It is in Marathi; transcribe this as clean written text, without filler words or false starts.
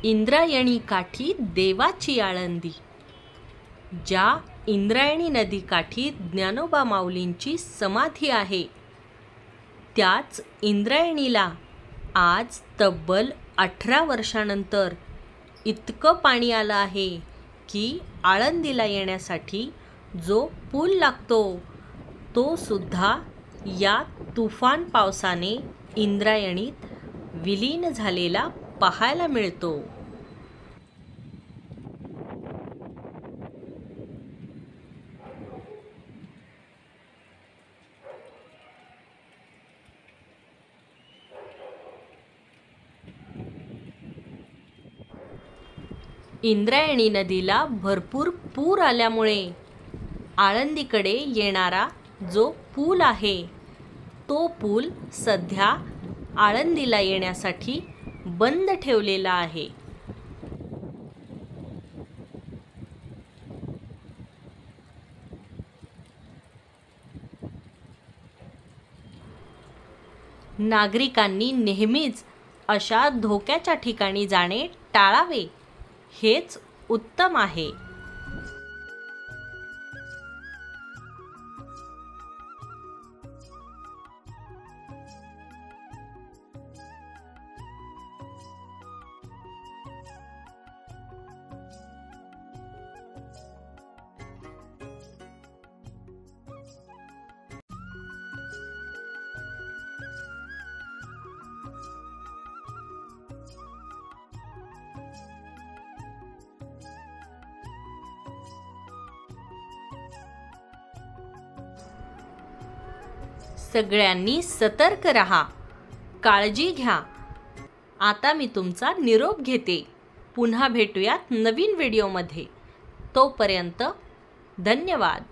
इंद्रायणी काठी देवाची आळंदी। ज्या इंद्रायणी नदी काठी ज्ञानोबा माऊलींची समाधी आहे, त्याच इंद्रायणीला आज तब्बल 18 वर्षानंतर इतकं पाणी आलं आहे की आळंदीला येण्यासाठी जो पूल लागतो तो सुद्धा या तुफान पावसाने इंद्रायणीत विलीन झालेला पाहायला मिळतो। इंद्रायणी नदीला भरपूर पूर आल्यामुळे आळंदीकडे येणारा जो पूल आहे तो पूल सध्या आळंदीला येण्यासाठी बंद ठेवलेला आहे। नागरिकांनी नेहमीच अशा धोक्याच्या ठिकाणी जाणे टाळावे, हेच उत्तम आहे। सगळ्यांनी सतर्क रहा, काळजी घ्या। आता मी तुमचा निरोप घेते। पुन्हा भेटूयात नवीन व्हिडिओमध्ये। तोपर्यंत धन्यवाद।